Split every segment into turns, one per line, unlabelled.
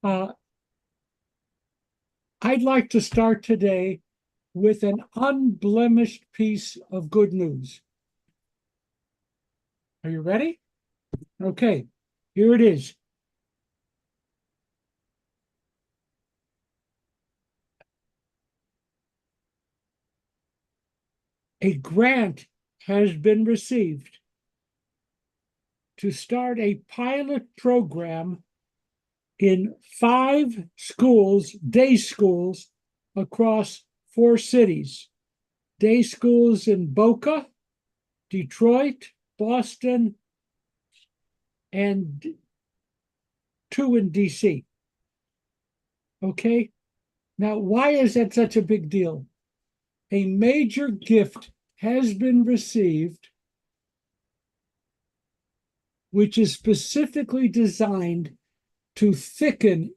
Uh, I'd like to start today with an unblemished piece of good news. Are you ready? Okay, here it is. A grant has been received to start a pilot program in 5 schools, day schools, across 4 cities. Day schools in Boca, Detroit, Boston, and 2 in DC. Okay, now why is that such a big deal? A major gift has been received, which is specifically designed to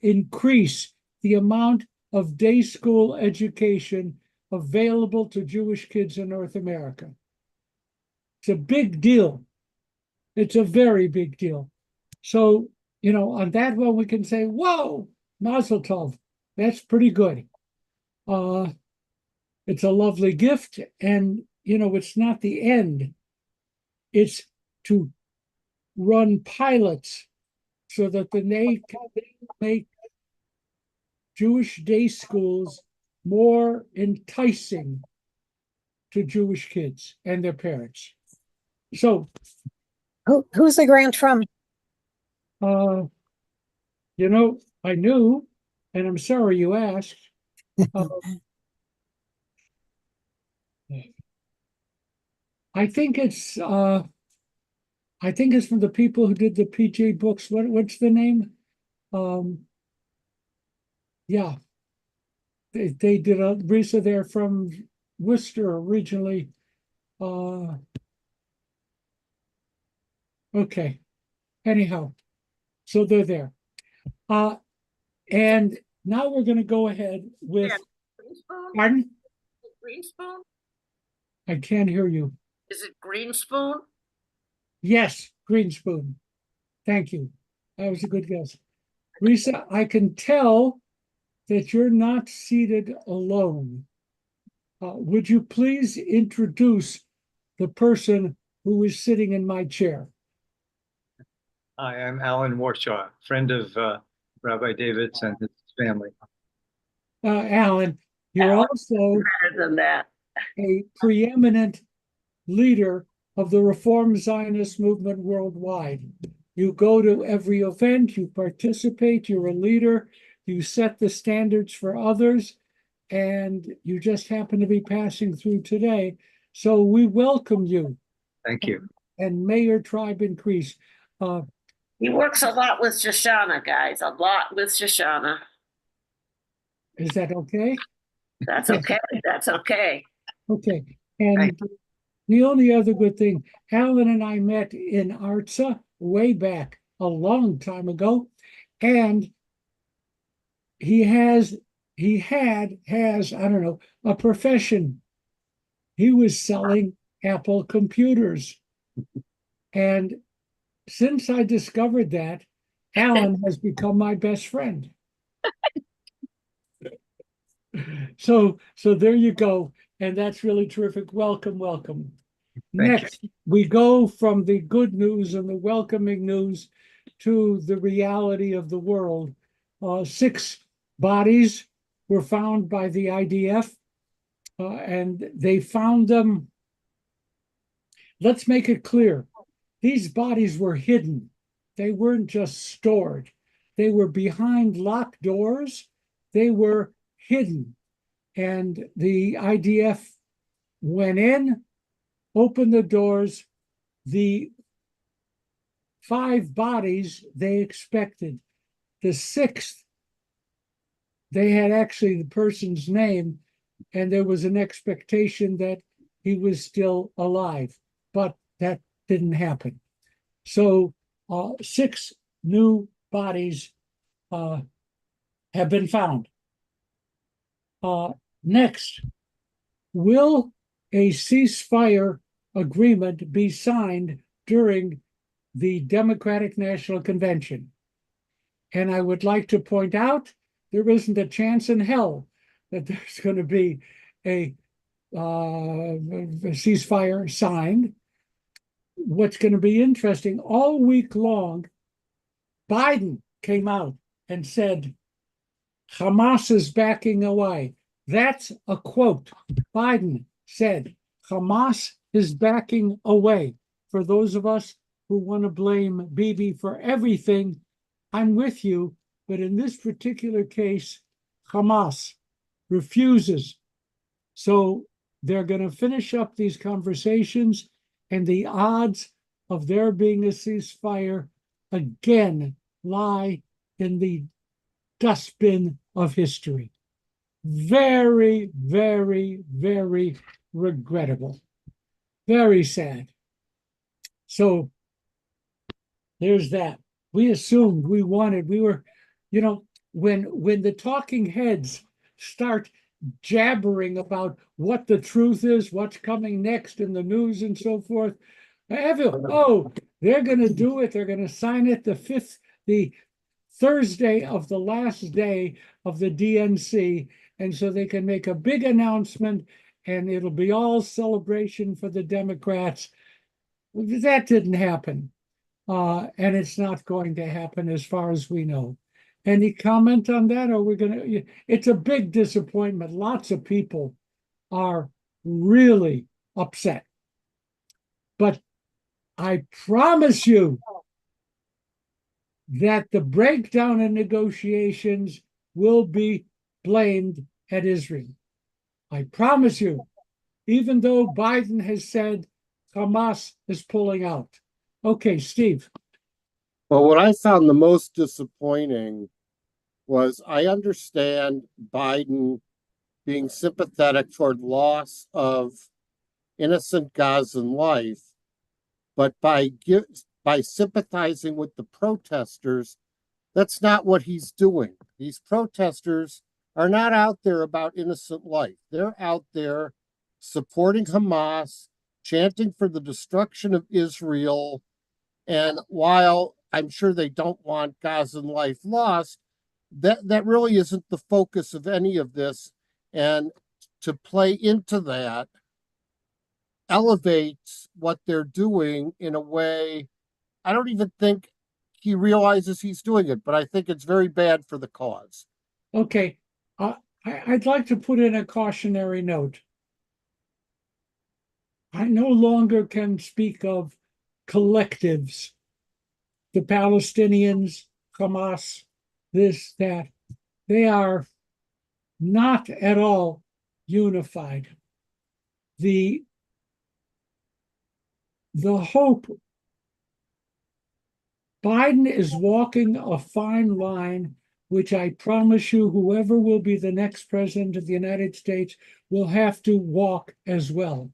increase the amount of day school education available to Jewish kids in North America. It's a big deal. It's a very big deal. So, on that one, we can say, whoa, Mazel Tov. That's pretty good. It's a lovely gift. And, it's not the end. It's to run pilots so that they can make Jewish day schools more enticing to Jewish kids and their parents. So,
Who's the grant from?
I knew, and I'm sorry you asked. Uh, I think it's from the people who did the PJ books. What's the name? Yeah, they did a Risa. They're from Worcester originally. Okay. Anyhow, so they're there. And now we're going to go ahead with. Pardon?
Green Spoon?
I can't hear you.
Is it Green Spoon?
Yes, Green Spoon. Thank you. That was a good guess. Risa, I can tell that you're not seated alone. Would you please introduce the person who is sitting in my chair?
Hi, I'm Alan Warshaw, friend of Rabbi Davids and his family.
Alan, you're also
Better than that.
a preeminent leader of the Reform Zionist movement worldwide. You go to every event, you participate, you're a leader, you set the standards for others, and you just happen to be passing through today. So we welcome you.
Thank you.
And may your tribe increase.
He works a lot with Shoshana, guys, a lot with Shoshana.
Is that okay?
That's okay. That's okay.
Okay. And the only other good thing, Alan and I met in Artsa way back a long time ago, and he has, I don't know, a profession. He was selling Apple computers. And since I discovered that, Alan has become my best friend. So there you go. And that's really terrific. Welcome, welcome. Next, we go from the good news and the welcoming news to the reality of the world. 6 bodies were found by the IDF, and they found them. Let's make it clear. These bodies were hidden. They weren't just stored. They were behind locked doors. They were hidden. And the IDF went in, opened the doors. The 5 bodies they expected. The 6th, they had actually the person's name, and there was an expectation that he was still alive, but that didn't happen. So 6 new bodies have been found. Next, will a ceasefire agreement be signed during the Democratic National Convention? And I would like to point out, there isn't a chance in hell that there's going to be a ceasefire signed. What's going to be interesting, all week long, Biden came out and said, Hamas is backing away. That's a quote. Biden said, Hamas is backing away. For those of us who want to blame Bibi for everything, I'm with you. But in this particular case, Hamas refuses. So they're going to finish up these conversations, and the odds of there being a ceasefire again lie in the dustbin of history. Very, very, very regrettable. Very sad. So there's that. We assumed we were, when the talking heads start jabbering about what the truth is, what's coming next in the news and so forth. They're going to do it. They're going to sign it the Thursday of the last day of the DNC. And so they can make a big announcement and it'll be all celebration for the Democrats. That didn't happen. And it's not going to happen as far as we know. Any comment on that? Or we're going to, it's a big disappointment. Lots of people are really upset. But I promise you that the breakdown in negotiations will be blamed at Israel. I promise you, even though Biden has said Hamas is pulling out. Okay, Steve.
Well, what I found the most disappointing was I understand Biden being sympathetic toward loss of innocent Gazan life, but by sympathizing with the protesters, that's not what he's doing. These protesters are not out there about innocent life. They're out there supporting Hamas, chanting for the destruction of Israel. And while I'm sure they don't want Gazan life lost, that really isn't the focus of any of this. And to play into that elevates what they're doing in a way I don't even think he realizes he's doing it, but I think it's very bad for the cause.
Okay. I'd like to put in a cautionary note. I no longer can speak of collectives, the Palestinians, Hamas, this, that. They are not at all unified. The hope, Biden is walking a fine line, which I promise you, whoever will be the next president of the United States will have to walk as well.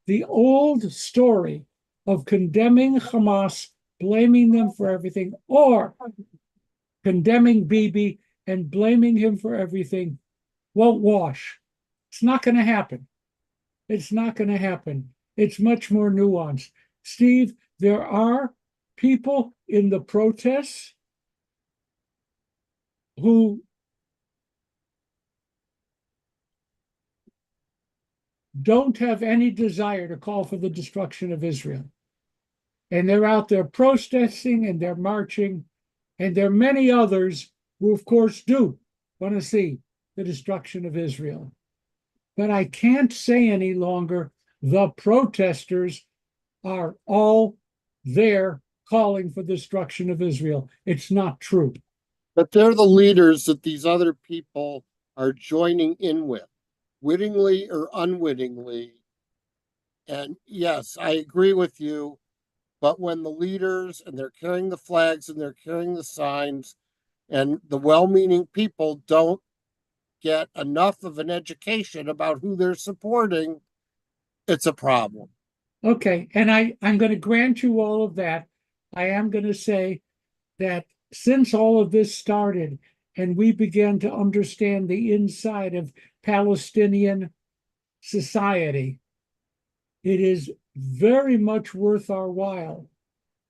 The old story of condemning Hamas, blaming them for everything, or condemning Bibi and blaming him for everything won't wash. It's not going to happen. It's not going to happen. It's much more nuanced. Steve, there are people in the protests who don't have any desire to call for the destruction of Israel. And they're out there protesting and they're marching. And there are many others who, of course, do want to see the destruction of Israel. But I can't say any longer the protesters are all there calling for the destruction of Israel. It's not true.
But they're the leaders that these other people are joining in with, wittingly or unwittingly. And yes, I agree with you. But when the leaders and they're carrying the flags and they're carrying the signs, and the well-meaning people don't get enough of an education about who they're supporting, it's a problem.
Okay, and I'm going to grant you all of that. I am going to say that since all of this started and we began to understand the inside of Palestinian society, it is very much worth our while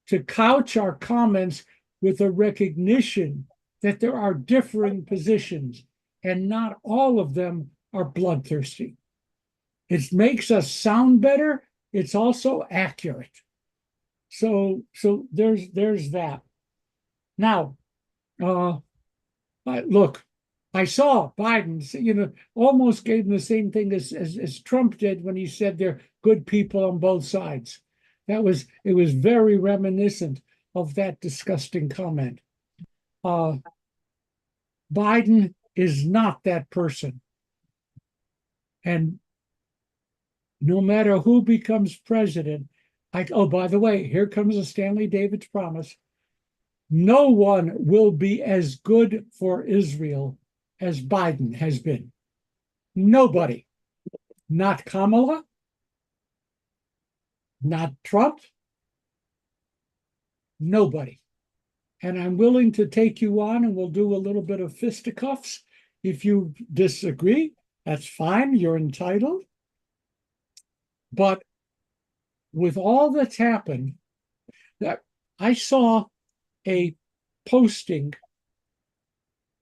to couch our comments with a recognition that there are differing positions, and not all of them are bloodthirsty. It makes us sound better. It's also accurate. So there's that. Now, look, I saw Biden, almost gave him the same thing as Trump did when he said they're good people on both sides. It was very reminiscent of that disgusting comment. Biden is not that person. And no matter who becomes president, by the way, here comes a Stanley Davids promise. No one will be as good for Israel as Biden has been. Nobody. Not Kamala, not Trump, nobody. And I'm willing to take you on, and we'll do a little bit of fisticuffs. If you disagree, that's fine, you're entitled. But with all that's happened, that I saw a posting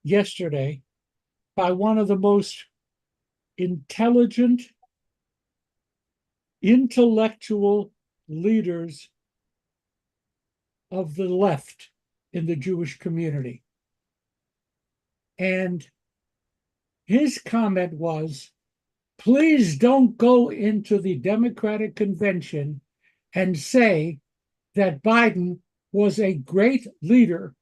yesterday by one of the most intelligent, intellectual leaders of the left in the Jewish community. And his comment was, please don't go into the Democratic convention and say that Biden was a great leader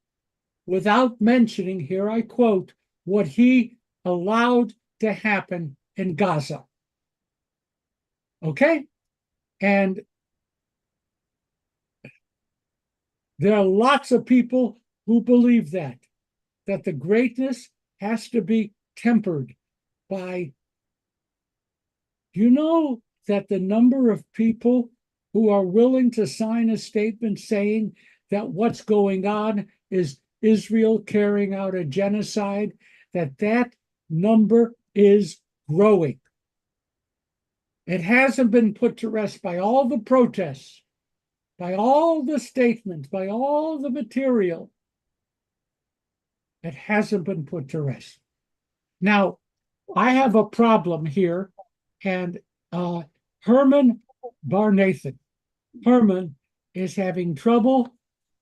without mentioning, here I quote, what he allowed to happen in Gaza. Okay? And there are lots of people who believe that the greatness has to be tempered by, that the number of people who are willing to sign a statement saying that what's going on is Israel carrying out a genocide, that number is growing. It hasn't been put to rest by all the protests, by all the statements, by all the material. It hasn't been put to rest. Now, I have a problem here, and Herman Barnathan. Herman is having trouble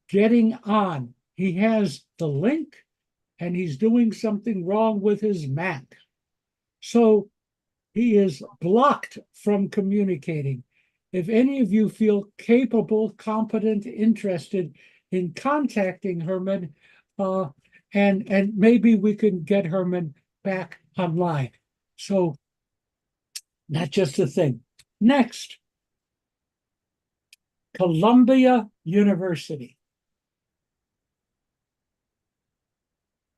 getting on. He has the link, and he's doing something wrong with his Mac. So he is blocked from communicating. If any of you feel capable, competent, interested in contacting Herman, and maybe we can get Herman back online. So not just a thing. Next, Columbia University.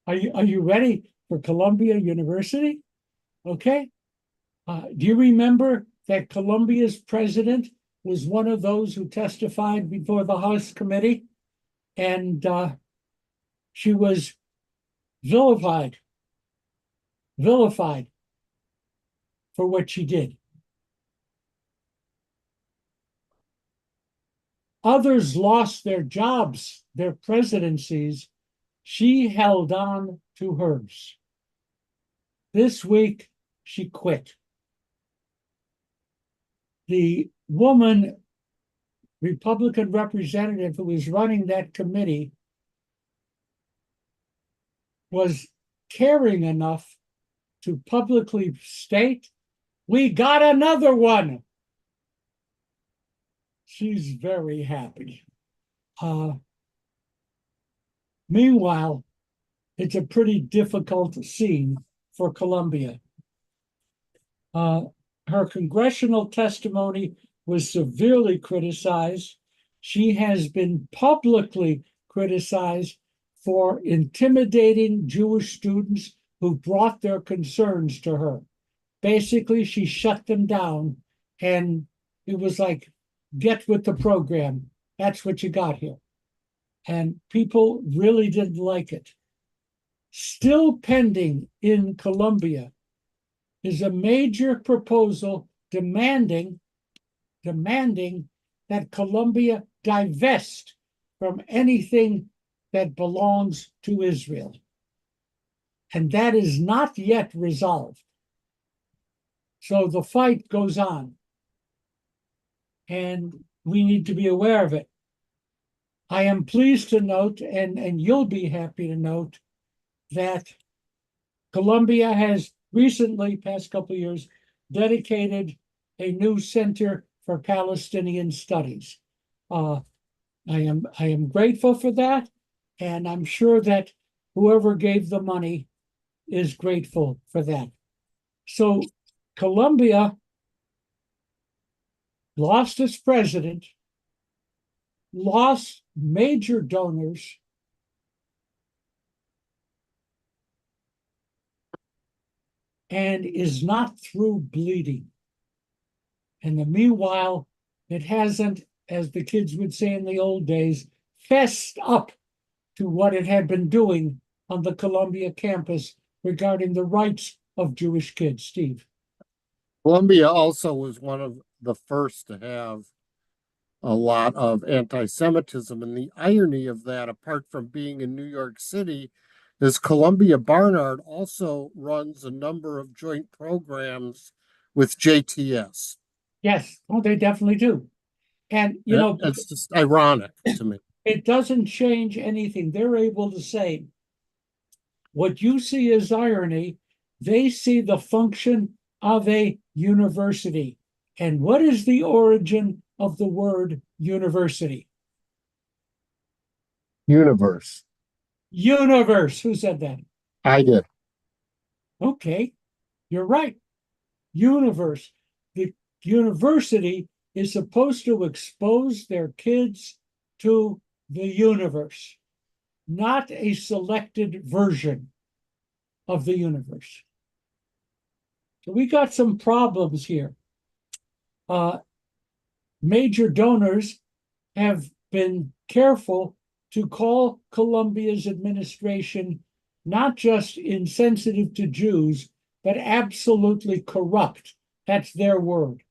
Are you ready for Columbia University? Okay. Do you remember that Columbia's president was one of those who testified before the House committee? And she was vilified for what she did. Others lost their jobs, their presidencies. She held on to hers. This week, she quit. The woman, Republican representative who was running that committee, was caring enough to publicly state, we got another one. She's very happy. Meanwhile, it's a pretty difficult scene for Columbia. Her congressional testimony was severely criticized. She has been publicly criticized for intimidating Jewish students who brought their concerns to her. Basically, she shut them down, and it was like, get with the program. That's what you got here. And people really didn't like it. Still pending in Columbia is a major proposal demanding that Columbia divest from anything that belongs to Israel. And that is not yet resolved. So the fight goes on. And we need to be aware of it. I am pleased to note, and you'll be happy to note, that Columbia has recently, past couple of years, dedicated a new center for Palestinian studies. I am grateful for that, and I'm sure that whoever gave the money is grateful for that. So Columbia lost its president, lost major donors, and is not through bleeding. And the meanwhile, it hasn't, as the kids would say in the old days, fessed up to what it had been doing on the Columbia campus regarding the rights of Jewish kids. Steve.
Columbia also was one of the first to have a lot of anti-Semitism. And the irony of that, apart from being in New York City, is Columbia Barnard also runs a number of joint programs with JTS.
Yes, oh, they definitely do. And, you know,
it's just ironic to me.
It doesn't change anything. They're able to say, what you see as irony, they see the function of a university. And what is the origin of the word university?
Universe.
Universe. Who said that?
I did.
Okay, you're right. Universe. The university is supposed to expose their kids to the universe, not a selected version of the universe. So we got some problems here. Major donors have been careful to call Columbia's administration not just insensitive to Jews, but absolutely corrupt. That's their word.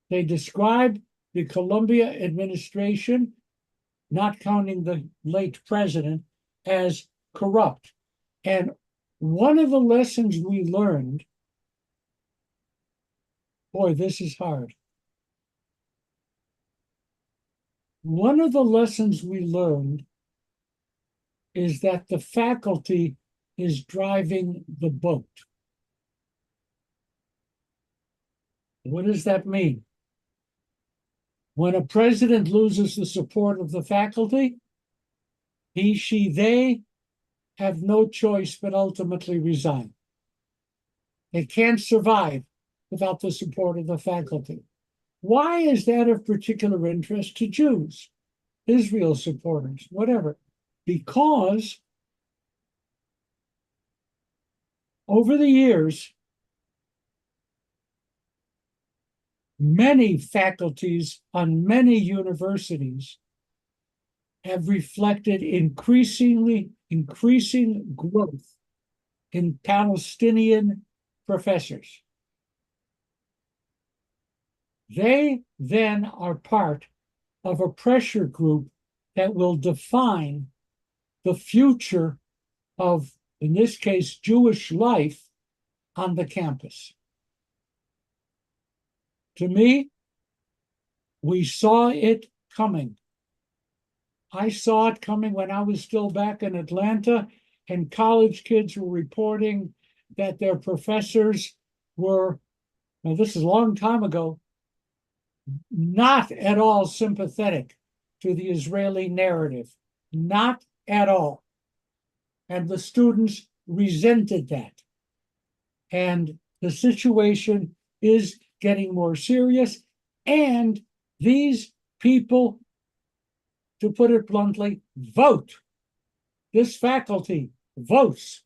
They describe the Columbia administration, not counting the late president, as corrupt. And one of the lessons we learned, boy, this is hard. One of the lessons we learned is that the faculty is driving the boat. What does that mean? When a president loses the support of the faculty, he, she, they have no choice but ultimately resign. They can't survive without the support of the faculty. Why is that of particular interest to Jews, Israel supporters, whatever? Because over the years, many faculties on many universities have reflected increasing growth in Palestinian professors. They then are part of a pressure group that will define the future of, in this case, Jewish life on the campus. To me, we saw it coming. I saw it coming when I was still back in Atlanta, and college kids were reporting that their professors were, now this is a long time ago, not at all sympathetic to the Israeli narrative, not at all. And the students resented that. And the situation is getting more serious. And these people, to put it bluntly, vote. This faculty votes,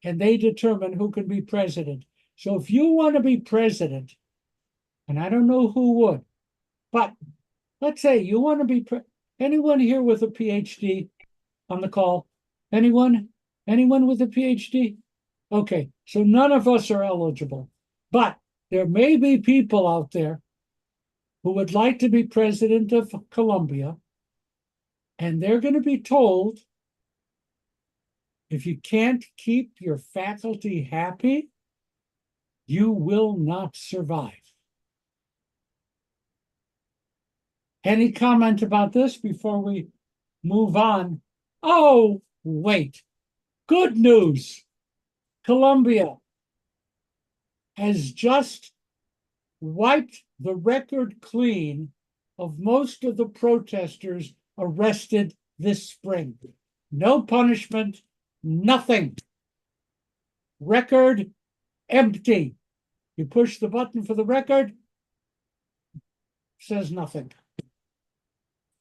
and they determine who can be president. So if you want to be president, and I don't know who would, but let's say you want to be, anyone here with a PhD on the call? Anyone? Anyone with a PhD? Okay, so none of us are eligible, but there may be people out there who would like to be president of Columbia, and they're going to be told If you can't keep your faculty happy, you will not survive. Any comment about this before we move on? Oh, wait. Good news. Colombia has just wiped the record clean of most of the protesters arrested this spring. No punishment, nothing. Record empty. You push the button for the record, says nothing.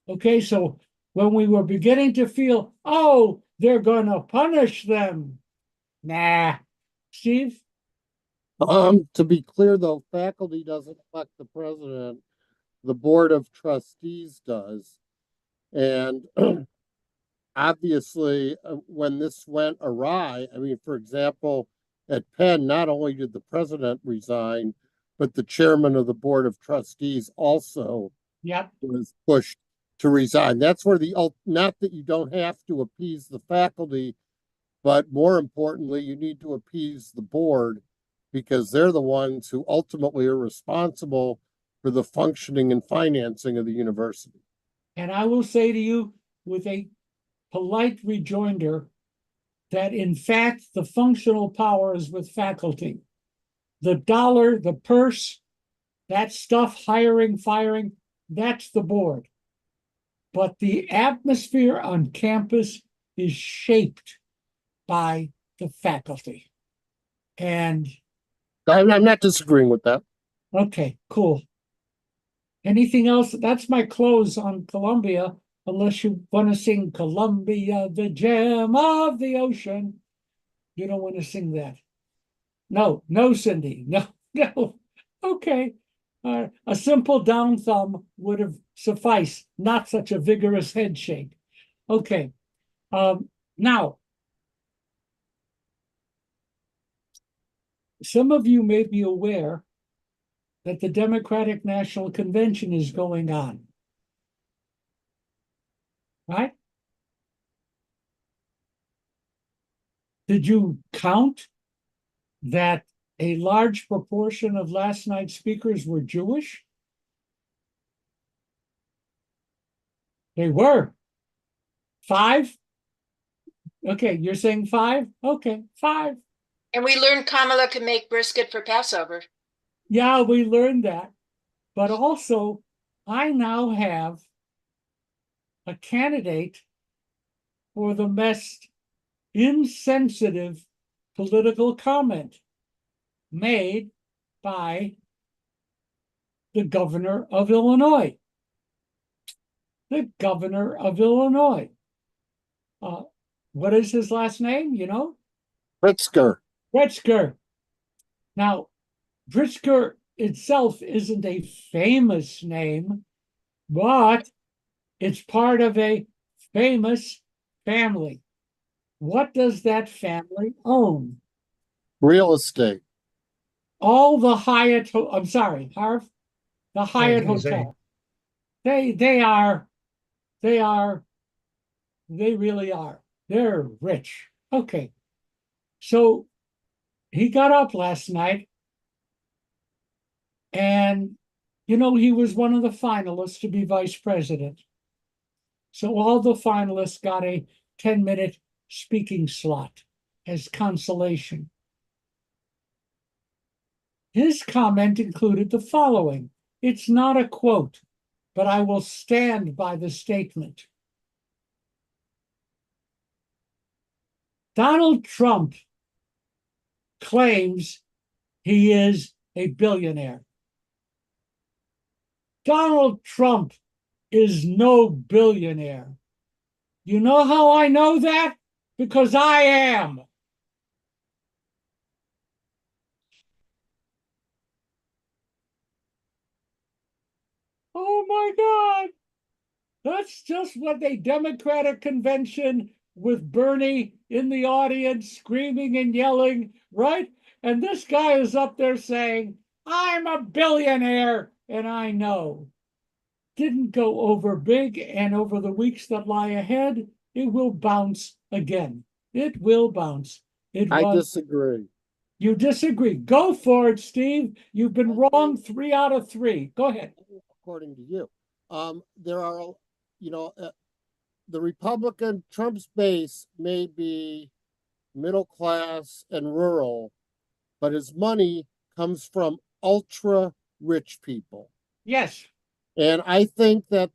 Okay, so when we were beginning to feel, oh, they're gonna punish them. Nah. Steve?
To be clear though, faculty doesn't elect the president, the board of trustees does. And obviously, when this went awry, I mean, for example, at Penn, not only did the president resign, but the chairman of the board of trustees also was pushed to resign. That's where not that you don't have to appease the faculty, but more importantly, you need to appease the board because they're the ones who ultimately are responsible for the functioning and financing of the university.
And I will say to you with a polite rejoinder that in fact, the functional power is with faculty. The dollar, the purse, that stuff, hiring, firing, that's the board. But the atmosphere on campus is shaped by the faculty. And
I'm not disagreeing with that.
okay, cool. Anything else? That's my close on Columbia, unless you want to sing Columbia, the gem of the ocean. You don't want to sing that. No, Cindy. No. Okay. A simple down thumb would have sufficed, not such a vigorous head shake. Okay. Now, some of you may be aware that the Democratic National Convention is going on. Right? Did you count that a large proportion of last night's speakers were Jewish? They were. 5? Okay, you're saying 5? Okay, 5.
And we learned Kamala can make brisket for Passover.
Yeah, we learned that. But also, I now have a candidate for the most insensitive political comment made by the governor of Illinois. The governor of Illinois. What is his last name? You know?
Pritzker.
Pritzker. Now, Pritzker itself isn't a famous name, but it's part of a famous family. What does that family own?
Real estate.
All the Hyatt, I'm sorry, Harv, the Hyatt Hotel. They really are. They're rich. Okay. So he got up last night and, you know, he was one of the finalists to be vice president. So all the finalists got a 10-minute speaking slot as consolation. His comment included the following. It's not a quote, but I will stand by the statement. Donald Trump claims he is a billionaire. Donald Trump is no billionaire. You know how I know that? Because I am. Oh my God. That's just what a Democratic convention with Bernie in the audience screaming and yelling, right? And this guy is up there saying, I'm a billionaire, and I know. Didn't go over big, and over the weeks that lie ahead, it will bounce again. It will bounce. It
I
was.
disagree.
You disagree. Go for it, Steve. You've been wrong 3 out of 3. Go ahead.
According to you, there are, you know, the Republican Trump's base may be middle class and rural, but his money comes from ultra rich people.
Yes.
And I think that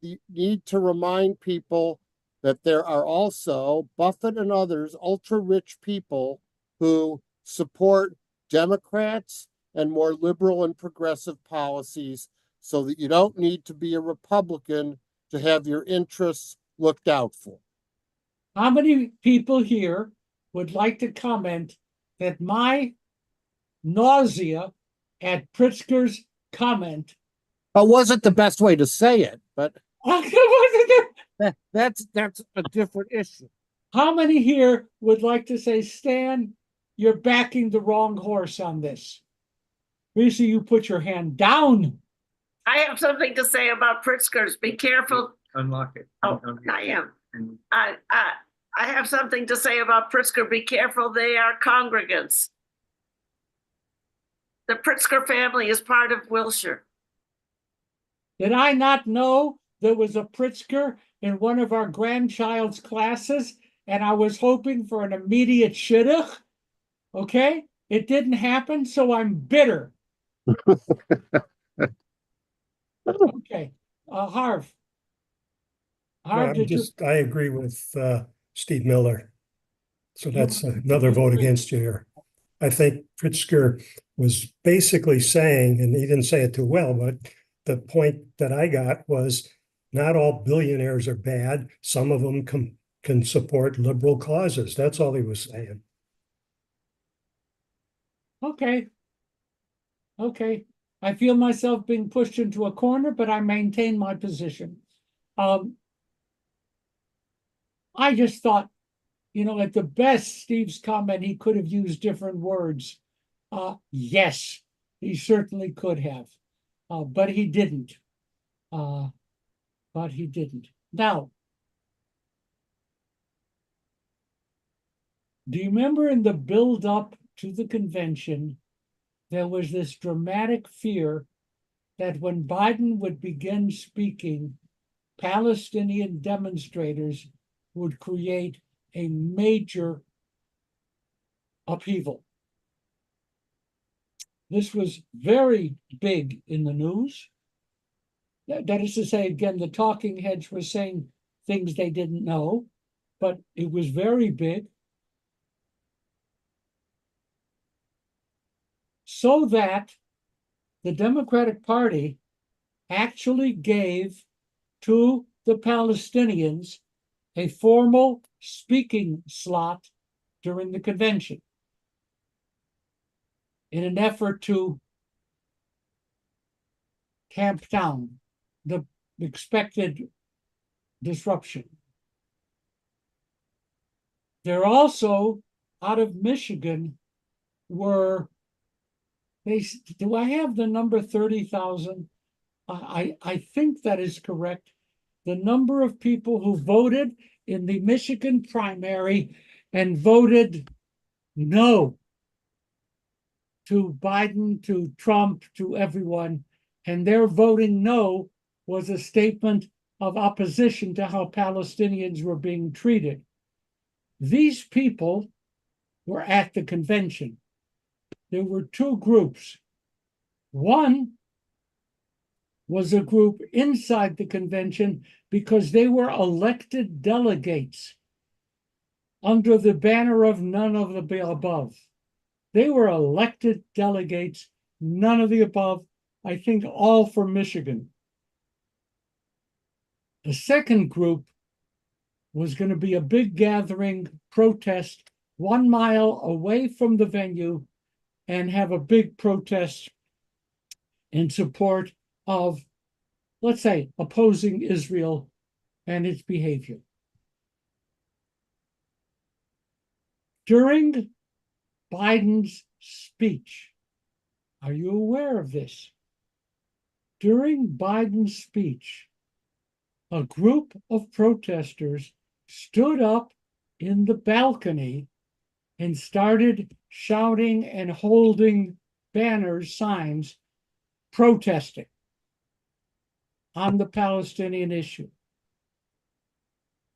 you need to remind people that there are also Buffett and others, ultra rich people who support Democrats and more liberal and progressive policies, so that you don't need to be a Republican to have your interests looked out for.
How many people here would like to comment that my nausea at Pritzker's comment?
It wasn't the best way to say it, but that's a different issue.
How many here would like to say, Stan, you're backing the wrong horse on this? Lisa, you put your hand down.
I have something to say about Pritzkers. Be careful.
Unlock it.
Oh, I am. I have something to say about Pritzker. Be careful. They are congregants. The Pritzker family is part of Wilshire.
Did I not know there was a Pritzker in one of our grandchild's classes, and I was hoping for an immediate shidduch? Okay, it didn't happen, so I'm bitter. Okay, Harv. Harv,
I agree with Steve Miller. So that's another vote against you here. I think Pritzker was basically saying, and he didn't say it too well, but the point that I got was not all billionaires are bad. Some of them can support liberal causes. That's all he was saying.
Okay. Okay. I feel myself being pushed into a corner, but I maintain my position. I just thought, at the best, Steve's comment, he could have used different words. Yes, he certainly could have, but he didn't. Now, do you remember in the build-up to the convention, there was this dramatic fear that when Biden would begin speaking, Palestinian demonstrators would create a major upheaval. This was very big in the news. That is to say, again, the talking heads were saying things they didn't know, but it was very big. So that the Democratic Party actually gave to the Palestinians a formal speaking slot during the convention in an effort to tamp down the expected disruption. There also, out of Michigan, do I have the number 30,000? I think that is correct. The number of people who voted in the Michigan primary and voted no to Biden, to Trump, to everyone, and their voting no was a statement of opposition to how Palestinians were being treated. These people were at the convention. There were two groups. One was a group inside the convention because they were elected delegates under the banner of none of the above. They were elected delegates, none of the above, I think all from Michigan. The second group was going to be a big gathering protest 1 mile away from the venue and have a big protest in support of, let's say, opposing Israel and its behavior. During Biden's speech, are you aware of this? During Biden's speech, a group of protesters stood up in the balcony and started shouting and holding banners, signs, protesting on the Palestinian issue.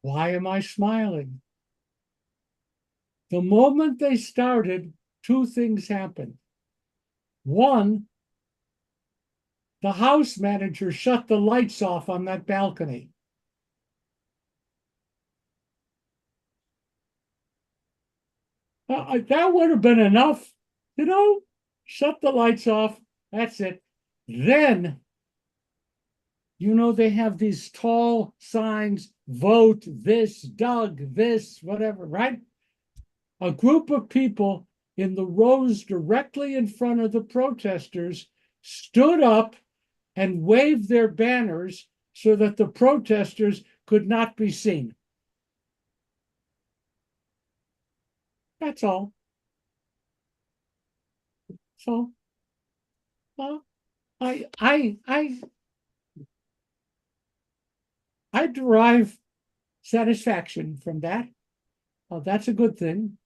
Why am I smiling? The moment they started, two things happened. One, the house manager shut the lights off on that balcony. That would have been enough, shut the lights off. That's it. Then, they have these tall signs, vote this, Doug, this, whatever, right? A group of people in the rows directly in front of the protesters stood up and waved their banners so that the protesters could not be seen. That's all. So, I derive satisfaction from that. That's a good thing.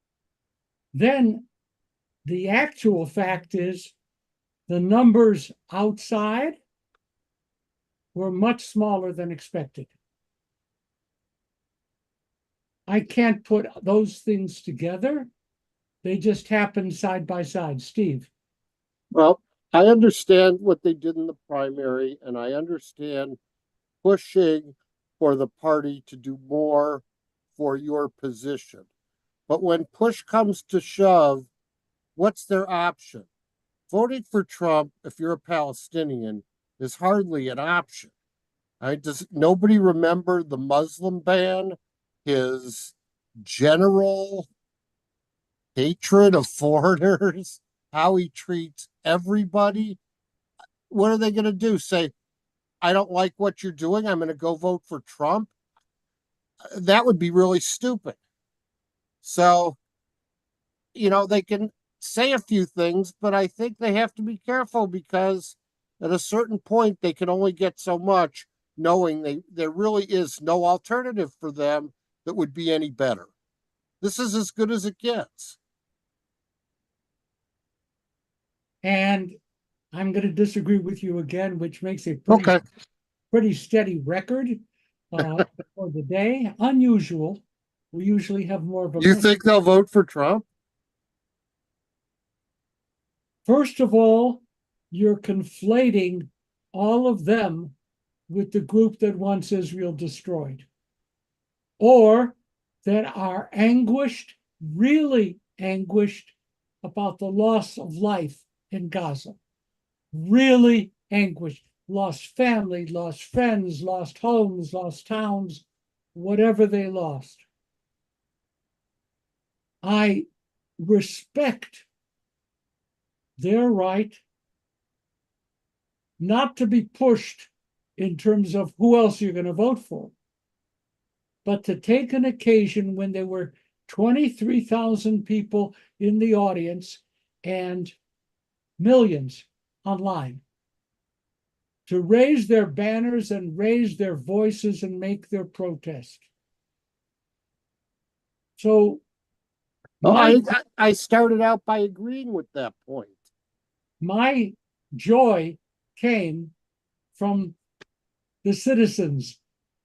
Then the actual fact is the numbers outside were much smaller than expected. I can't put those things together. They just happen side by side. Steve.
Well, I understand what they did in the primary, and I understand pushing for the party to do more for your position. But when push comes to shove, what's their option? Voting for Trump, if you're a Palestinian, is hardly an option. Does nobody remember the Muslim ban, his general hatred of foreigners, how he treats everybody? What are they going to do? Say, I don't like what you're doing, I'm going to go vote for Trump? That would be really stupid. So, they can say a few things, but I think they have to be careful because at a certain point, they can only get so much, knowing there really is no alternative for them that would be any better. This is as good as it gets.
And I'm going to disagree with you again, which makes a pretty steady record for the day. Unusual. We usually have more of a...
You think they'll vote for Trump?
First of all, you're conflating all of them with the group that wants Israel destroyed, or that are anguished, really anguished about the loss of life in Gaza. Really anguished, lost family, lost friends, lost homes, lost towns, whatever they lost. I respect their right not to be pushed in terms of who else you're going to vote for, but to take an occasion when there were 23,000 people in the audience and millions online to raise their banners and raise their voices and make their protest. So
I started out by agreeing with that point.
My joy came from the citizens,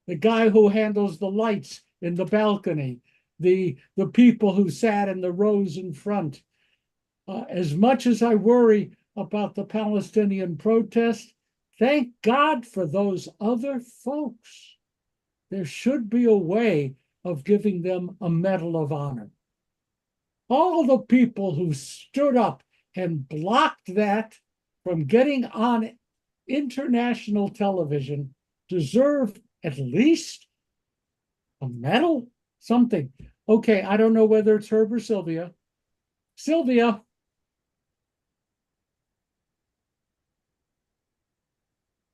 the guy who handles the lights in the balcony, the people who sat in the rows in front. As much as I worry about the Palestinian protest, thank God for those other folks. There should be a way of giving them a Medal of Honor. All the people who stood up and blocked that from getting on international television deserve at least a medal, something. Okay, I don't know whether it's Herb or Sylvia. Sylvia.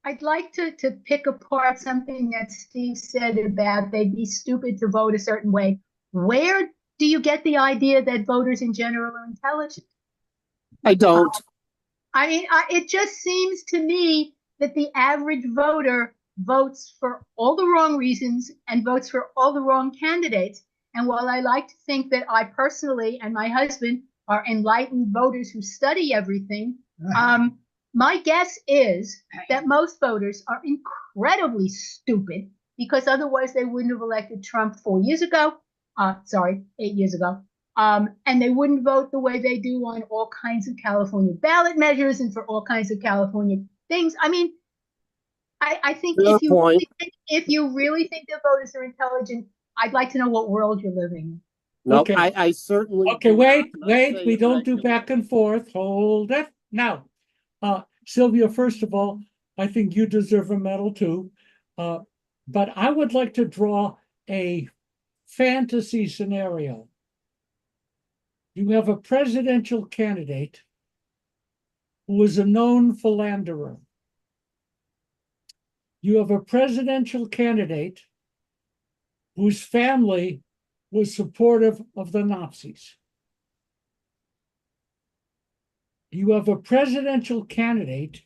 I'd like to pick apart something that Steve said about they'd be stupid to vote a certain way. Where do you get the idea that voters in general are intelligent?
I don't.
It just seems to me that the average voter votes for all the wrong reasons and votes for all the wrong candidates. And while I like to think that I personally and my husband are enlightened voters who study everything, my guess is that most voters are incredibly stupid because otherwise they wouldn't have elected Trump 8 years ago. And they wouldn't vote the way they do on all kinds of California ballot measures and for all kinds of California things. I mean, I think
Fair point.
if you really think that voters are intelligent, I'd like to know what world you're living in.
No,
Okay.
I certainly.
Okay,
do
wait,
not
wait,
say
we
it
don't do
regularly.
back and forth. Hold it. Now, Sylvia, first of all, I think you deserve a medal too. But I would like to draw a fantasy scenario. You have a presidential candidate who is a known philanderer. You have a presidential candidate whose family was supportive of the Nazis. You have a presidential candidate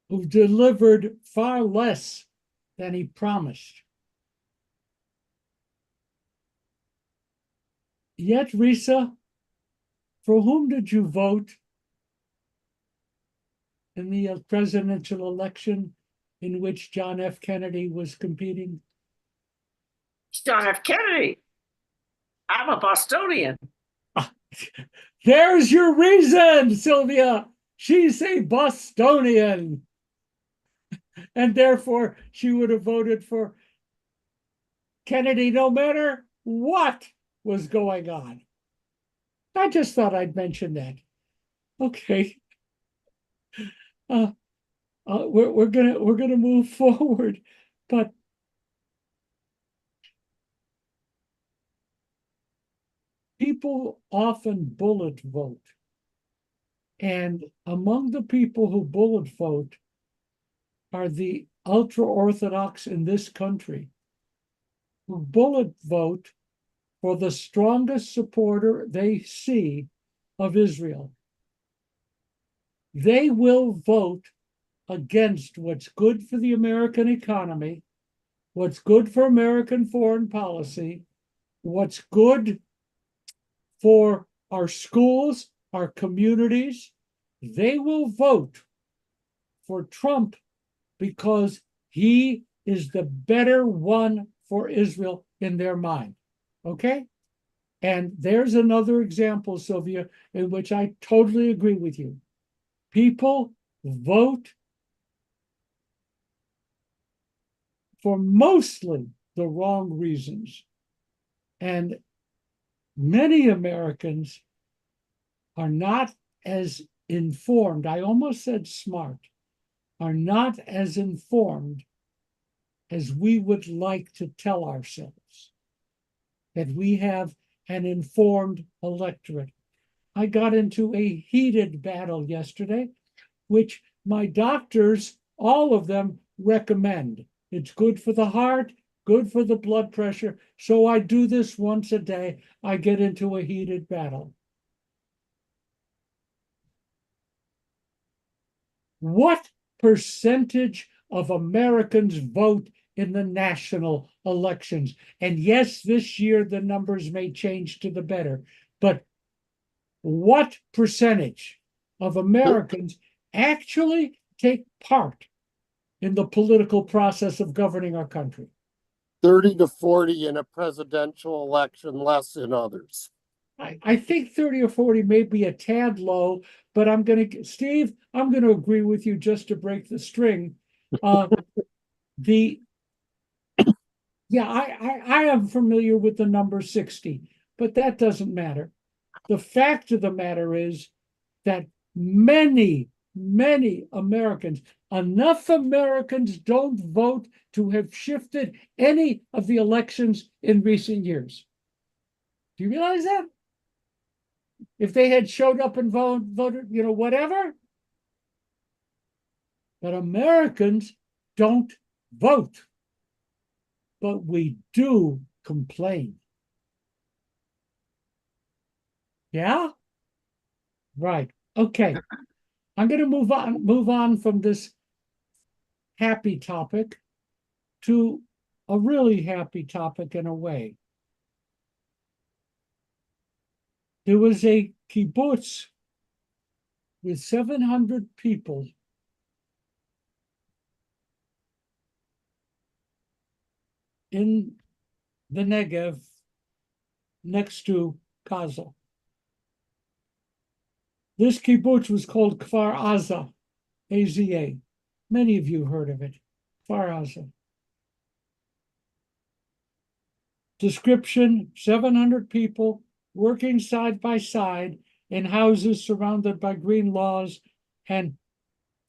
who delivered far less than he promised. Yet, Risa, for whom did you vote in the presidential election in which John F. Kennedy was competing?
John F. Kennedy. I'm a Bostonian.
There's your reason, Sylvia. She's a Bostonian. And therefore, she would have voted for Kennedy no matter what was going on. I just thought I'd mention that. Okay. We're gonna move forward, but people often bullet vote. And among the people who bullet vote are the ultra-Orthodox in this country who bullet vote for the strongest supporter they see of Israel. They will vote against what's good for the American economy, what's good for American foreign policy, what's good for our schools, our communities. They will vote for Trump because he is the better one for Israel in their mind. Okay? And there's another example, Sylvia, in which I totally agree with you. People vote for mostly the wrong reasons. And many Americans are not as informed, I almost said smart, are not as informed as we would like to tell ourselves, that we have an informed electorate. I got into a heated battle yesterday, which my doctors, all of them, recommend. It's good for the heart, good for the blood pressure. So I do this once a day. I get into a heated battle. What percentage of Americans vote in the national elections? And yes, this year the numbers may change to the better, but what percentage of Americans actually take part in the political process of governing our country?
30 to 40 in a presidential election, less in others.
I think 30 or 40 may be a tad low, but Steve, I'm going to agree with you just to break the string. I am familiar with the number 60, but that doesn't matter. The fact of the matter is that many Americans, enough Americans don't vote to have shifted any of the elections in recent years. Do you realize that? If they had showed up and voted, whatever. But Americans don't vote. But we do complain. Yeah? Right. Okay. I'm going to move on from this happy topic to a really happy topic in a way. There was a kibbutz with 700 people in the Negev next to Gaza. This kibbutz was called Kfar Aza, A-Z-A. Many of you heard of it, Kfar Aza. Description, 700 people working side by side in houses surrounded by green lawns and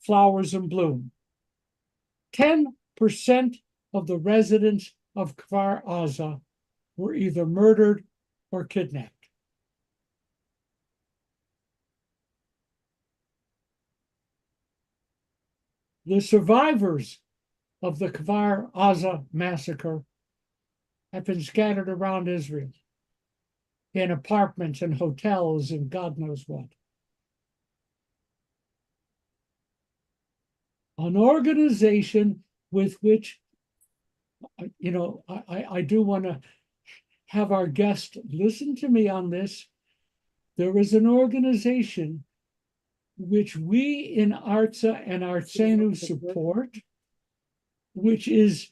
flowers in bloom. 10% of the residents of Kfar Aza were either murdered or kidnapped. The survivors of the Kfar Aza massacre have been scattered around Israel in apartments and hotels and God knows what. An organization with which, I do want to have our guest listen to me on this. There is an organization which we in Artsa and Artsenu support, which is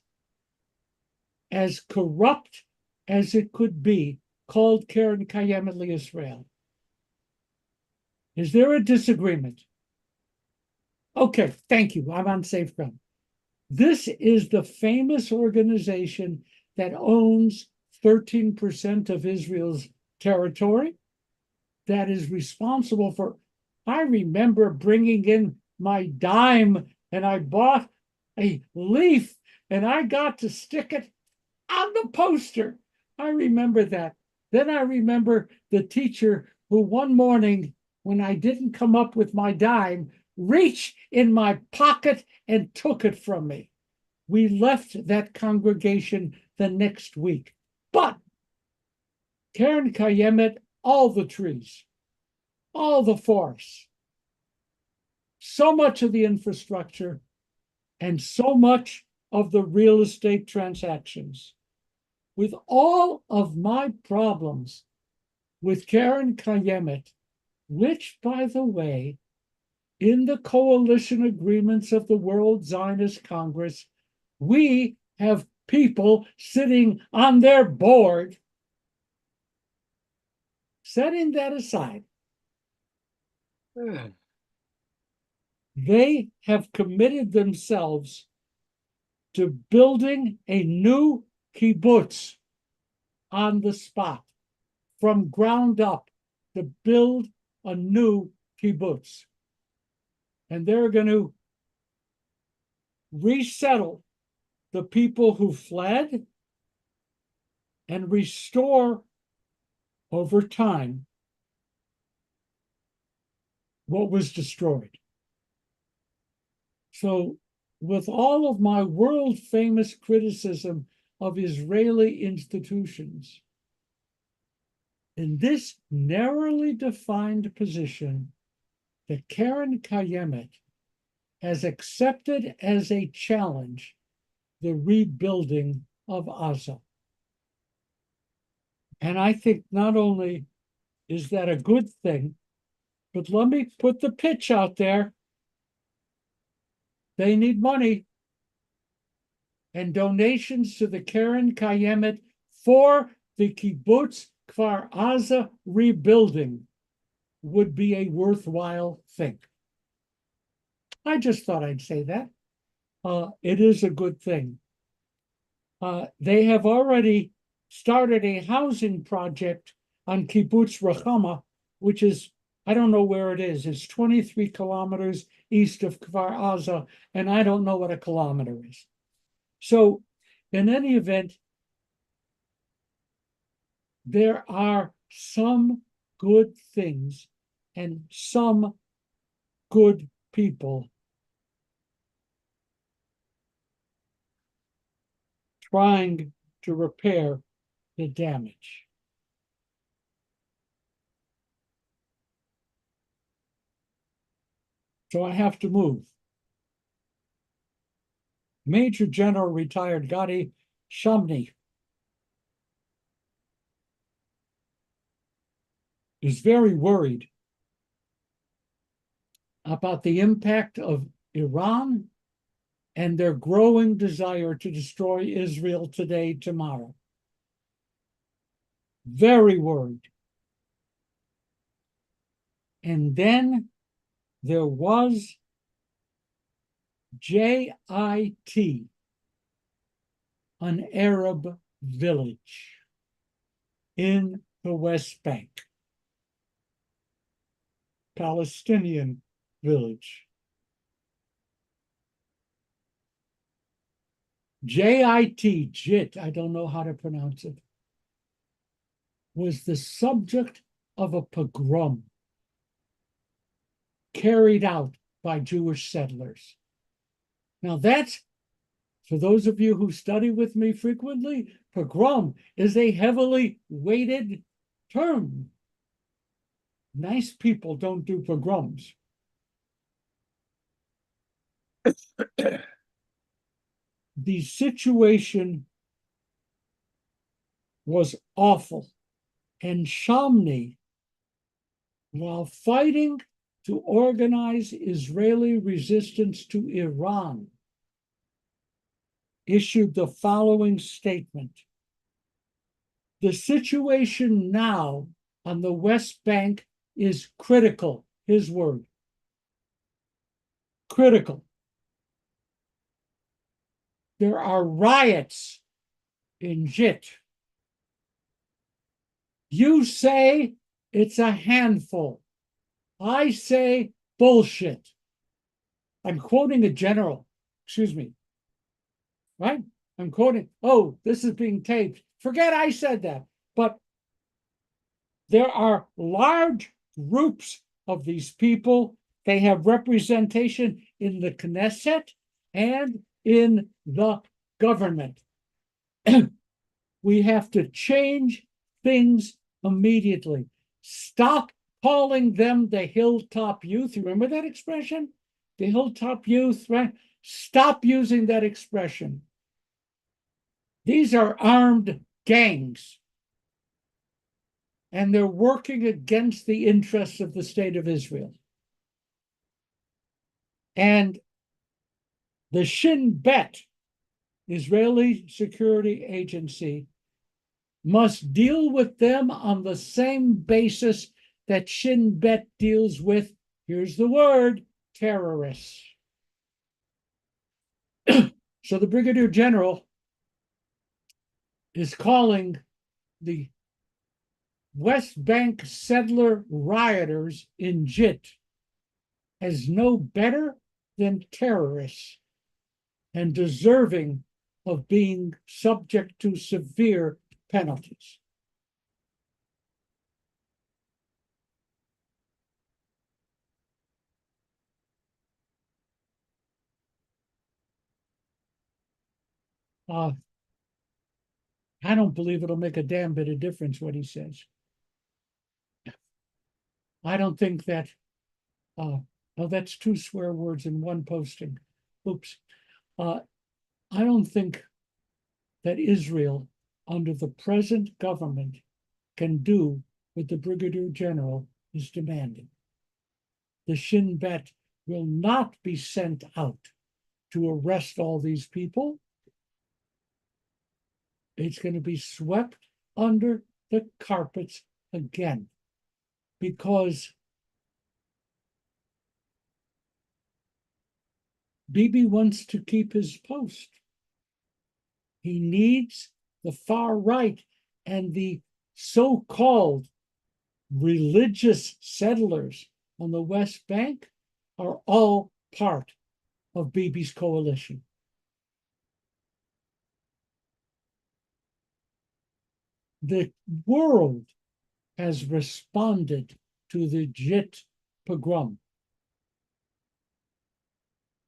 as corrupt as it could be, called Keren Kayemet LiYisrael. Is there a disagreement? Okay, thank you. I'm on safe ground. This is the famous organization that owns 13% of Israel's territory, that is responsible for, I remember bringing in my dime and I bought a leaf and I got to stick it on the poster. I remember that. Then I remember the teacher who one morning, when I didn't come up with my dime, reached in my pocket and took it from me. We left that congregation the next week. But Keren Kayemet, all the trees, all the forests, so much of the infrastructure, and so much of the real estate transactions. With all of my problems with Keren Kayemet, which, by the way, in the coalition agreements of the World Zionist Congress, we have people sitting on their board. Setting that aside, they have committed themselves to building a new kibbutz on the spot, from ground up, to build a new kibbutz. And they're going to resettle the people who fled and restore over time what was destroyed. So, with all of my world famous criticism of Israeli institutions, in this narrowly defined position, the Keren Kayemet has accepted as a challenge the rebuilding of Gaza. And I think not only is that a good thing, but let me put the pitch out there. They need money. And donations to the Keren Kayemet for the kibbutz Kfar Aza rebuilding would be a worthwhile thing. I just thought I'd say that. It is a good thing. They have already started a housing project on kibbutz Rachama, which is, I don't know where it is. It's 23 kilometers east of Kfar Aza, and I don't know what a kilometer is. So, in any event, there are some good things and some good people trying to repair the damage. So I have to move. Major General retired Gadi Shamni is very worried about the impact of Iran and their growing desire to destroy Israel today, tomorrow. Very worried. And then there was JIT, an Arab village in the West Bank, Palestinian village. JIT, I don't know how to pronounce it, was the subject of a pogrom carried out by Jewish settlers. Now that's, for those of you who study with me frequently, pogrom is a heavily weighted term. Nice people don't do pogroms. The situation was awful, and Shamni, while fighting to organize Israeli resistance to Iran, issued the following statement: the situation now on the West Bank is critical. His word. Critical. There are riots in JIT. You say it's a handful. I say bullshit. I'm quoting a general. Excuse me. Right? I'm quoting, oh, this is being taped. Forget I said that. But there are large groups of these people. They have representation in the Knesset and in the government. We have to change things immediately. Stop calling them the hilltop youth. You remember that expression? The hilltop youth, right? Stop using that expression. These are armed gangs, and they're working against the interests of the state of Israel. And the Shin Bet, Israeli security agency, must deal with them on the same basis that Shin Bet deals with, here's the word, terrorists. So the Brigadier General is calling the West Bank settler rioters in JIT as no better than terrorists and deserving of being subject to severe penalties. I don't believe it'll make a damn bit of difference what he says. I don't think that, oh, that's 2 swear words in one posting. Oops. I don't think that Israel, under the present government, can do what the Brigadier General is demanding. The Shin Bet will not be sent out to arrest all these people. It's going to be swept under the carpets again, because Bibi wants to keep his post. He needs the far right and the so-called religious settlers on the West Bank are all part of Bibi's coalition. The world has responded to the JIT pogrom.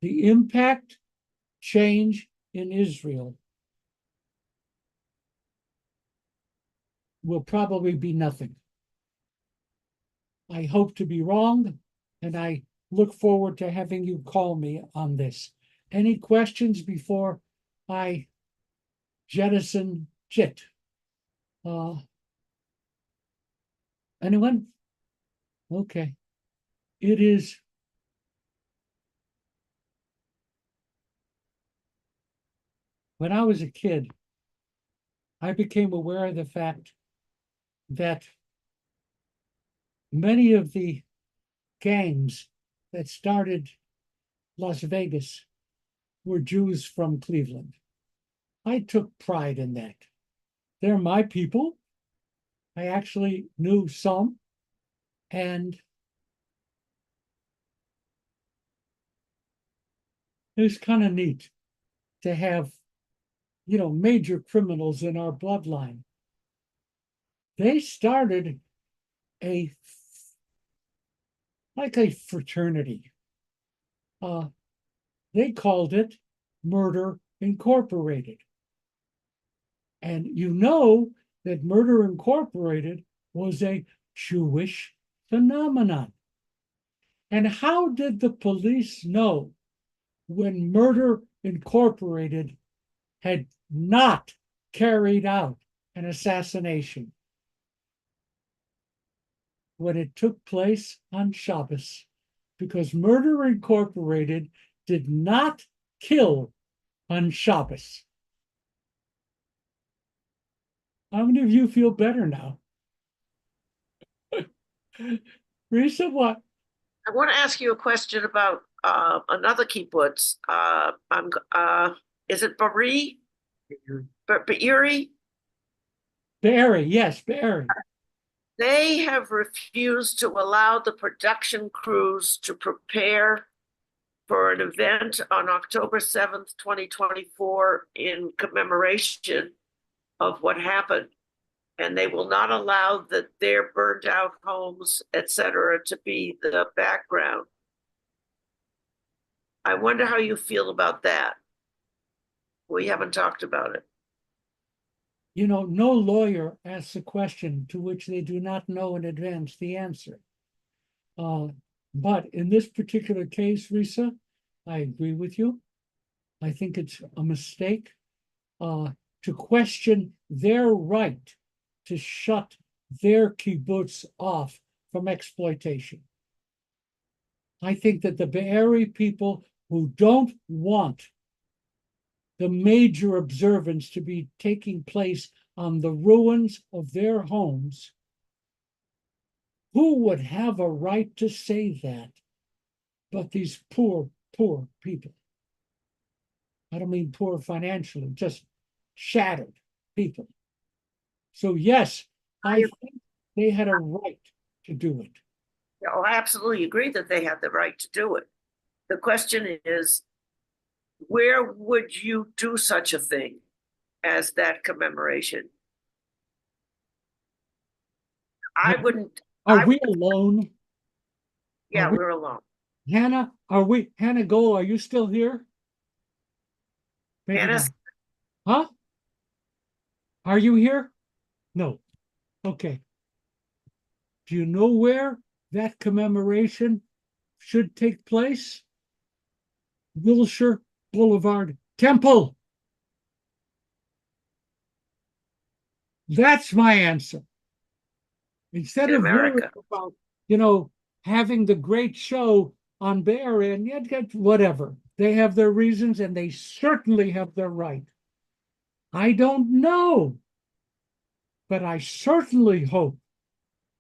The impact change in Israel will probably be nothing. I hope to be wrong, and I look forward to having you call me on this. Any questions before I jettison Chit? Anyone? Okay. It is when I was a kid, I became aware of the fact that many of the gangs that started Las Vegas were Jews from Cleveland. I took pride in that. They're my people. I actually knew some, and it was kind of neat to have, major criminals in our bloodline. They started like a fraternity. They called it Murder Incorporated. And you know that Murder Incorporated was a Jewish phenomenon. And how did the police know when Murder Incorporated had not carried out an assassination? When it took place on Shabbos, because Murder Incorporated did not kill on Shabbos. How many of you feel better now? Risa, what?
I want to ask you a question about another kibbutz. Is it Be'eri? Be'eri?
Be'eri, yes, Be'eri.
They have refused to allow the production crews to prepare for an event on October 7th, 2024 in commemoration of what happened. And they will not allow their burned out homes, etc., to be the background. I wonder how you feel about that. We haven't talked about it.
No lawyer asks a question to which they do not know in advance the answer. But in this particular case, Risa, I agree with you. I think it's a mistake to question their right to shut their kibbutz off from exploitation. I think that the Be'eri people who don't want the major observance to be taking place on the ruins of their homes, who would have a right to say that but these poor people? I don't mean poor financially, just shattered people. So yes, I think they had a right to do it.
Oh, I absolutely agree that they have the right to do it. The question is, where would you do such a thing as that commemoration? I wouldn't.
Are we alone?
Yeah, we're alone.
Hannah, Hannah Gold, are you still here? Maybe
Hannah's-
not. Huh? Are you here? No. Okay. Do you know where that commemoration should take place? Wilshire Boulevard Temple. That's my answer. Instead
In
of worrying
America.
about, having the great show on Bear and yet whatever. They have their reasons and they certainly have their right. I don't know, but I certainly hope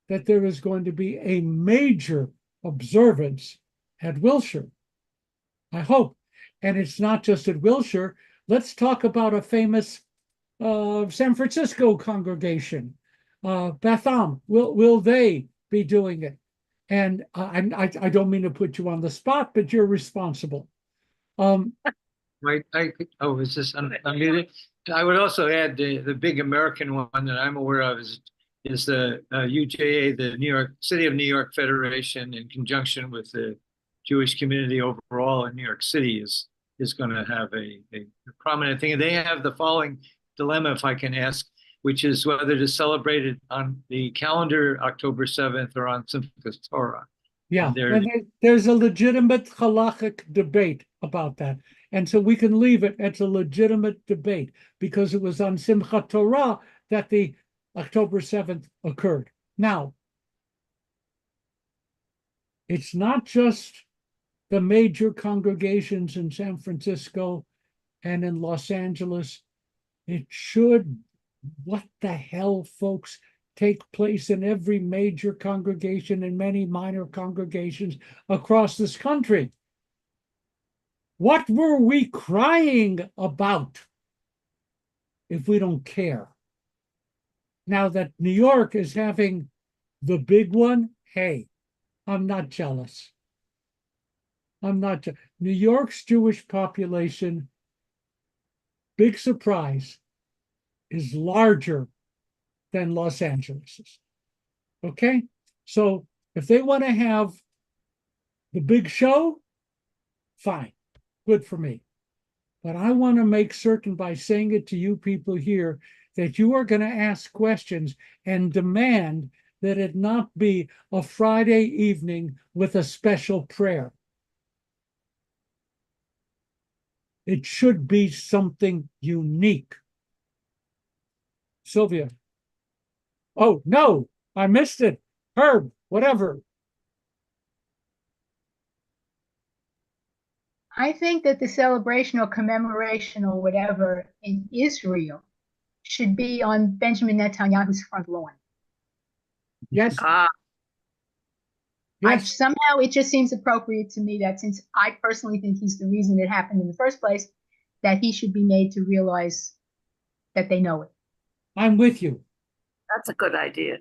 that there is going to be a major observance at Wilshire. I hope. And it's not just at Wilshire. Let's talk about a famous San Francisco congregation. Betham, will they be doing it? And I don't mean to put you on the spot, but you're responsible.
Right. Is this unmuted? I would also add the big American one that I'm aware of is the UJA, the New York City of New York Federation, in conjunction with the Jewish community overall in New York City, is going to have a prominent thing. And they have the following dilemma, if I can ask, which is whether to celebrate it on the calendar October 7th or on Simchas Torah.
Yeah, and there's a legitimate halachic debate about that. And so we can leave it. It's a legitimate debate because it was on Simchat Torah that the October 7th occurred. Now, it's not just the major congregations in San Francisco and in Los Angeles. It should, what the hell, folks, take place in every major congregation and many minor congregations across this country. What were we crying about if we don't care? Now that New York is having the big one, hey, I'm not jealous. I'm not. New York's Jewish population, big surprise, is larger than Los Angeles's. Okay? So if they want to have the big show, fine, good for me. But I want to make certain by saying it to you people here that you are going to ask questions and demand that it not be a Friday evening with a special prayer. It should be something unique. Sylvia. Oh, no, I missed it. Herb, whatever.
I think that the celebration or commemoration or whatever in Israel should be on Benjamin Netanyahu's front lawn.
Yes. Yes.
Somehow it just seems appropriate to me that since I personally think he's the reason it happened in the first place, that he should be made to realize that they know it.
I'm with you.
That's a good idea.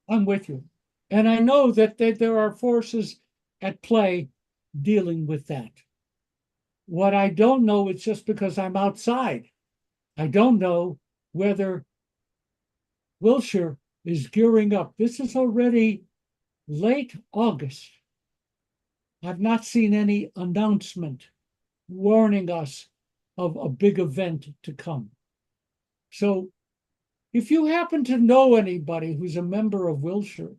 I'm with you. And I know that there are forces at play dealing with that. What I don't know is just because I'm outside. I don't know whether Wilshire is gearing up. This is already late August. I've not seen any announcement warning us of a big event to come. So if you happen to know anybody who's a member of Wilshire,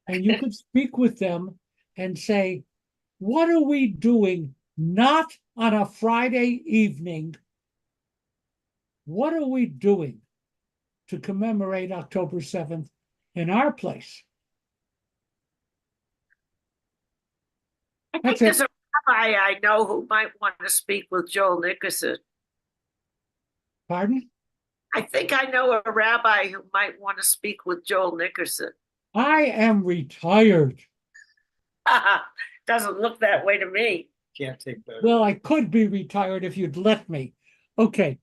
and you could speak with them and say, what are we doing not on a Friday evening? What are we doing to commemorate October 7th in our place?
I think there's a rabbi I know who might want to speak with Joel Nickerson.
Pardon?
I think I know a rabbi who might want to speak with Joel Nickerson.
I am retired.
Doesn't look that way to me.
Can't take that.
Well, I could be retired if you'd let me. Okay.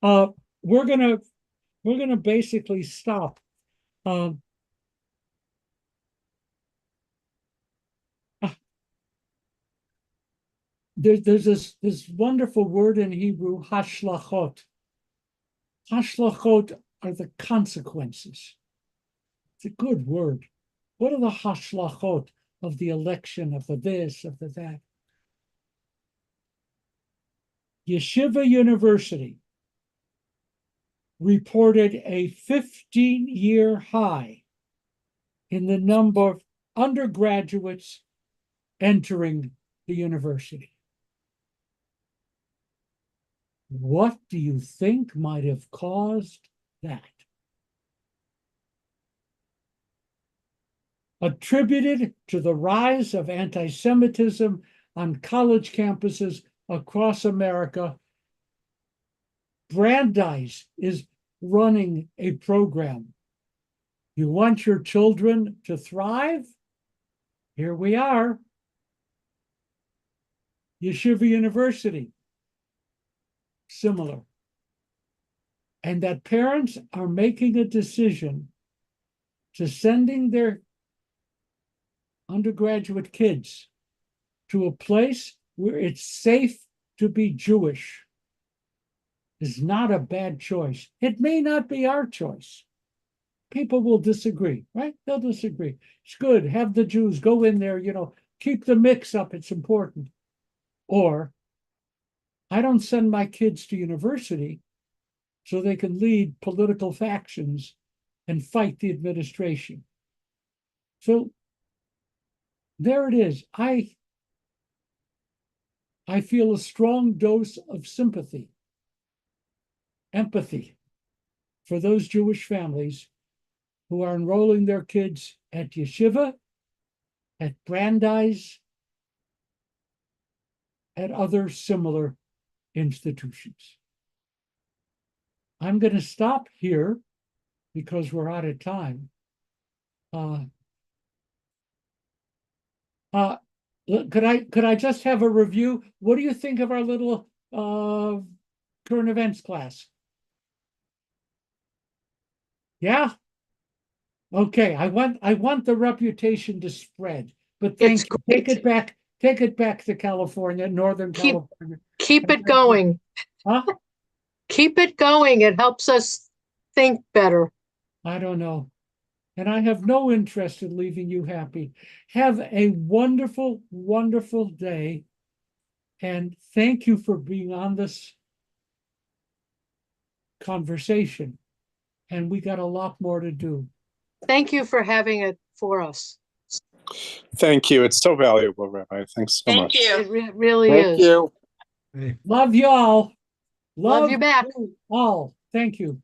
We're gonna basically stop. There's this wonderful word in Hebrew, hashlachot. Hashlachot are the consequences. It's a good word. What are the hashlachot of the election, of the this, of the that? Yeshiva University reported a 15-year high in the number of undergraduates entering the university. What do you think might have caused that? Attributed to the rise of anti-Semitism on college campuses across America, Brandeis is running a program. You want your children to thrive? Here we are. Yeshiva University, similar. And that parents are making a decision to sending their undergraduate kids to a place where it's safe to be Jewish is not a bad choice. It may not be our choice. People will disagree, right? They'll disagree. It's good. Have the Jews go in there, keep the mix up. It's important. Or I don't send my kids to university so they can lead political factions and fight the administration. So there it is. I feel a strong dose of sympathy, empathy for those Jewish families who are enrolling their kids at yeshiva, at Brandeis, at other similar institutions. I'm going to stop here because we're out of time. Could I just have a review? What do you think of our little current events class? Yeah. Okay. I want the reputation to spread. But thank
It's
you.
great.
Take it back to California, Northern California.
Keep it going.
Huh?
Keep it going. It helps us think better.
I don't know. And I have no interest in leaving you happy. Have a wonderful, wonderful day. And thank you for being on this conversation. And we got a lot more to do.
Thank you for having it for us.
Thank you. It's so valuable, Rabbi. Thanks so much.
It really
Thank
is.
you.
Love you all.
Love you back.
All. Thank you.